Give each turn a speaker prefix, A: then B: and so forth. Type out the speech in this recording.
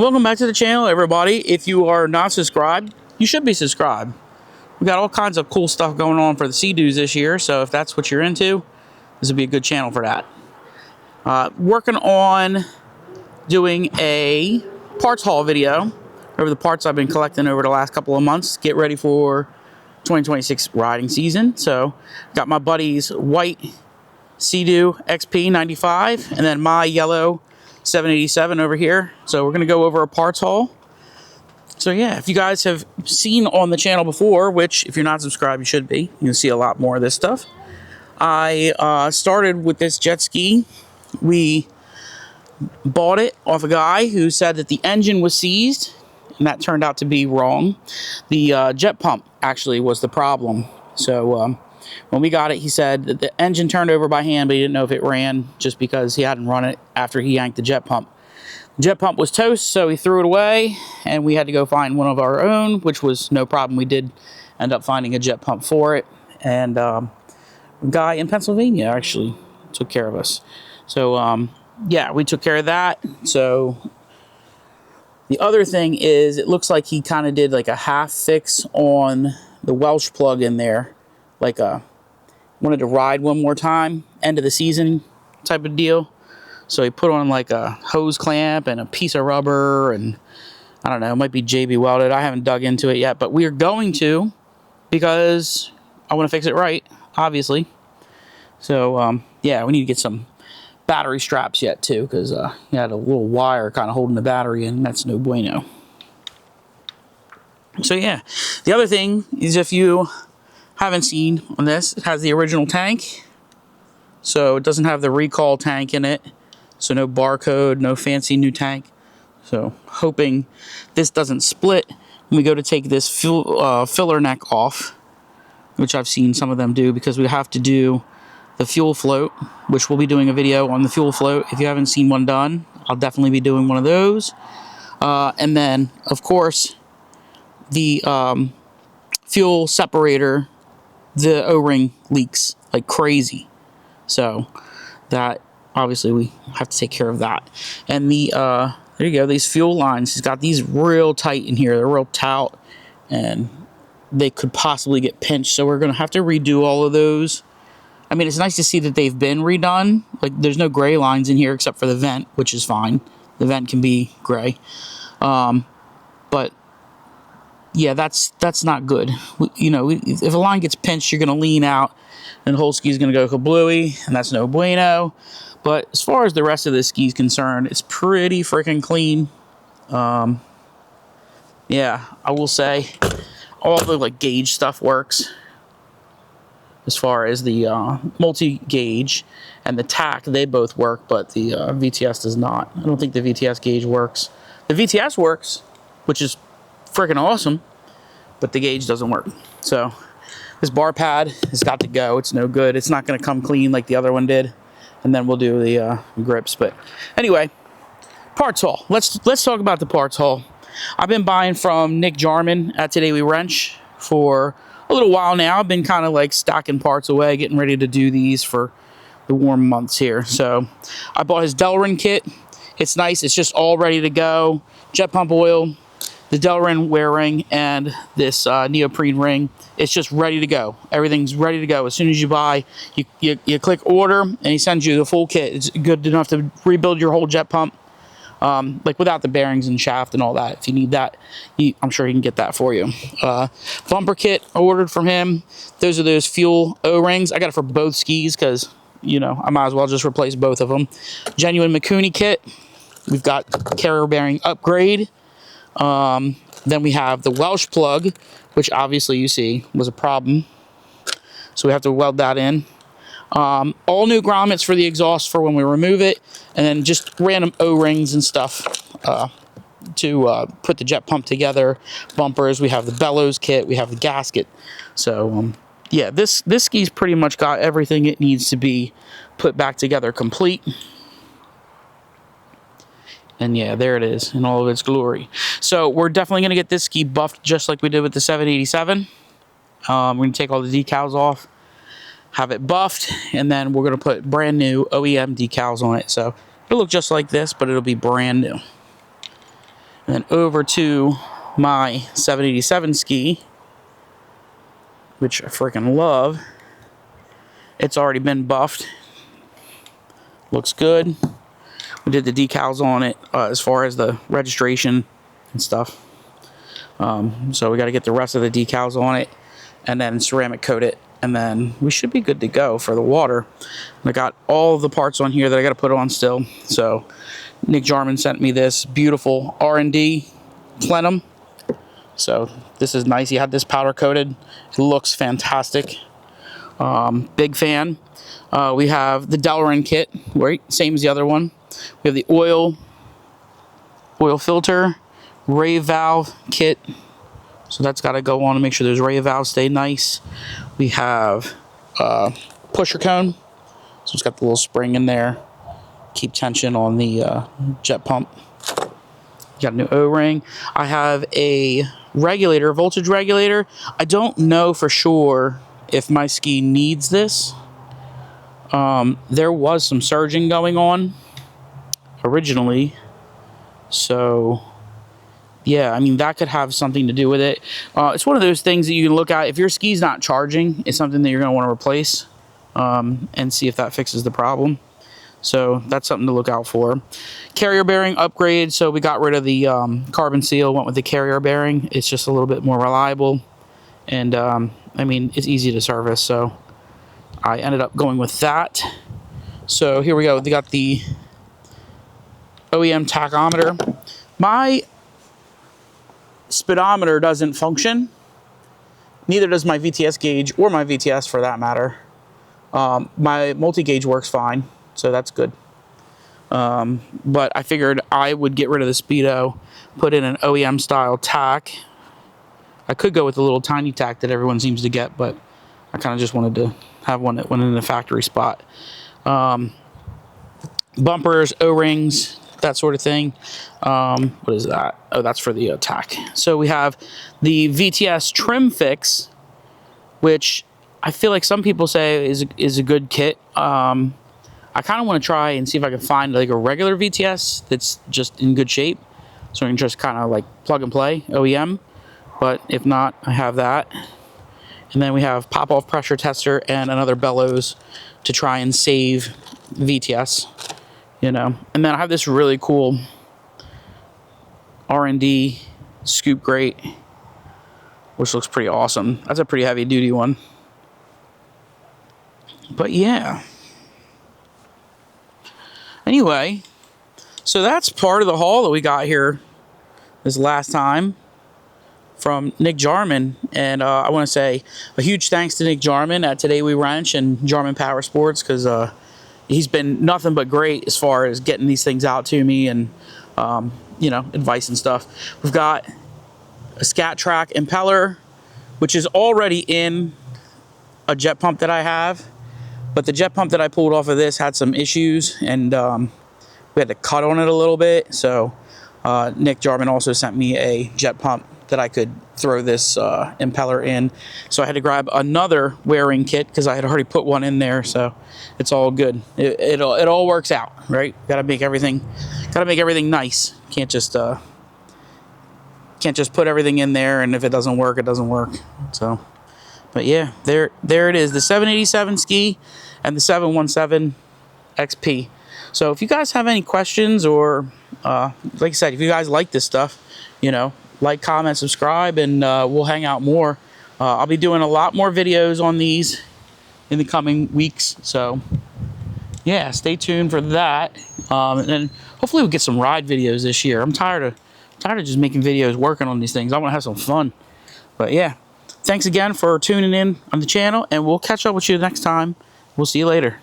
A: Welcome back to the channel, everybody. If you are not subscribed, you should be subscribed. We got all kinds of cool stuff going on for the Sea-Doos this year, so if that's what you're into, this would be a good channel for that. Working on doing a parts haul video over the parts I've been collecting over the last couple of months. Get ready for 2026 riding season. So, got my buddy's white Sea-Doo XP 95 and then my yellow 787 over here. So we're going to go over a parts haul. So yeah, if you guys have seen on the channel before, which if you're not subscribed, you should be, you'll see a lot more of this stuff. I started with this jet ski. We bought it off a guy who said that the engine was seized, and that turned out to be wrong. The jet pump actually was the problem. So when we got it, he said that the engine turned over by hand, but he didn't know if it ran just because he hadn't run it after he yanked the jet pump. The jet pump was toast, so he threw it away, and we had to go find one of our own, which was no problem. We did end up finding a jet pump for it, and a guy in Pennsylvania actually took care of us. So, yeah, we took care of that. So the other thing is, it looks like he kind of did like a half fix on the Welsh plug in there. Like wanted to ride one more time, end of the season type of deal. So he put on like a hose clamp and a piece of rubber, and I don't know, it might be JB welded. I haven't dug into it yet, but we are going to, because I want to fix it right, obviously. So yeah, we need to get some battery straps yet too, because he had a little wire kind of holding the battery in, and that's no bueno. So yeah, the other thing is, if you haven't seen on this, it has the original tank, so it doesn't have the recall tank in it, so no barcode, no fancy new tank. So hoping this doesn't split when we go to take this filler neck off, which I've seen some of them do, because we have to do the fuel float, which we'll be doing a video on the fuel float. If you haven't seen one done, I'll definitely be doing one of those. And then of course the fuel separator, the O-ring leaks like crazy, so that obviously we have to take care of that. And the there you go, these fuel lines, he's got these real tight in here. They're real taut, and they could possibly get pinched, so we're gonna have to redo all of those. I mean, it's nice to see that they've been redone. Like, there's no gray lines in here except for the vent, which is fine. The vent can be gray, but yeah, that's not good. You know, if a line gets pinched, you're going to lean out, and the whole ski is going to go kablooey, and that's no bueno. But as far as the rest of this ski is concerned, it's pretty freaking clean. Yeah, I will say all the like gauge stuff works. As far as the multi-gauge and the tack, they both work, but the VTS does not. I don't think the VTS gauge works. The VTS works, which is freaking awesome, but the gauge doesn't work. So this bar pad has got to go. It's no good. It's not going to come clean like the other one did. And then we'll do the grips. But anyway, parts haul. Let's talk about the parts haul. I've been buying from Nick Jarman at Today We Wrench for a little while now. I've been kind of like stocking parts away, getting ready to do these for the warm months here. So I bought his Delrin kit. It's nice. It's just all ready to go. Jet pump oil, the Delrin Wear Ring, and this neoprene ring. It's just ready to go. Everything's ready to go. As soon as you buy, you click order, and he sends you the full kit. It's good enough to rebuild your whole jet pump, like without the bearings and shaft and all that. If you need that, I'm sure he can get that for you. Bumper kit I ordered from him. Those are those fuel O-rings. I got it for both skis because, you know, I might as well just replace both of them. Genuine Mikuni kit. We've got carrier bearing upgrade. Then we have the Welsh plug, which obviously you see was a problem, so we have to weld that in. All new grommets for the exhaust for when we remove it, and then just random O-rings and stuff to put the jet pump together. Bumpers, we have the bellows kit, we have the gasket. So yeah, this ski's pretty much got everything it needs to be put back together complete. And yeah, there it is in all of its glory. So we're definitely going to get this ski buffed just like we did with the 787. We're going to take all the decals off, have it buffed, and then we're going to put brand new OEM decals on it. So it'll look just like this, but it'll be brand new. And then over to my 787 ski, which I freaking love. It's already been buffed. Looks good. We did the decals on it as far as the registration and stuff. So we got to get the rest of the decals on it and then ceramic coat it. And then we should be good to go for the water. I got all the parts on here that I got to put on still. So Nick Jarman sent me this beautiful R&D plenum. So this is nice. He had this powder coated. It looks fantastic. Big fan. We have the Delrin kit, right? Same as the other one. We have the oil filter, ray valve kit. So that's got to go on to make sure those ray valves stay nice. We have pusher cone. So it's got the little spring in there. Keep tension on the jet pump. Got a new O-ring. I have a regulator, voltage regulator. I don't know for sure if my ski needs this. There was some surging going on originally. So yeah, I mean, that could have something to do with it. It's one of those things that you can look at. If your ski's not charging, it's something that you're going to want to replace and see if that fixes the problem. So that's something to look out for. Carrier bearing upgrade. So we got rid of the carbon seal, went with the carrier bearing. It's just a little bit more reliable. And I mean, it's easy to service. So I ended up going with that. So here we go. They got the OEM tachometer. My speedometer doesn't function. Neither does my VTS gauge or my VTS for that matter. My multi-gauge works fine, so that's good. But I figured I would get rid of the speedo, put in an OEM style tack. I could go with the little tiny tack that everyone seems to get, but I kind of just wanted to have one that went in the factory spot. Bumpers, O-rings, that sort of thing. What is that? Oh, that's for the tack. So we have the VTS trim fix, which I feel like some people say is a good kit. I kind of want to try and see if I can find like a regular VTS that's just in good shape, so I can just kind of like plug and play OEM. But if not, I have that. And then we have pop-off pressure tester and another bellows to try and save VTS, you know. And then I have this really cool R&D scoop grate, which looks pretty awesome. That's a pretty heavy duty one. But yeah. Anyway, so that's part of the haul that we got here this last time from Nick Jarman. And I want to say a huge thanks to Nick Jarman at Today We Wrench and Jarman Power Sports, because he's been nothing but great as far as getting these things out to me and you know, advice and stuff. We've got a Scat Track impeller, which is already in a jet pump that I have, but the jet pump that I pulled off of this had some issues, and we had to cut on it a little bit. So Nick Jarman also sent me a jet pump that I could throw this impeller in. So I had to grab another wearing kit because I had already put one in there. So it's all good. It all works out, right? Gotta make everything nice. Can't just put everything in there, and if it doesn't work, it doesn't work. So, but yeah, there it is, the 787 ski and the 717 XP. So if you guys have any questions, or like I said, if you guys like this stuff, you know, like, comment, subscribe, and we'll hang out more. I'll be doing a lot more videos on these in the coming weeks. So yeah, stay tuned for that. And then hopefully we'll get some ride videos this year. I'm tired of just making videos, working on these things. I want to have some fun. But yeah, thanks again for tuning in on the channel, and we'll catch up with you next time. We'll see you later.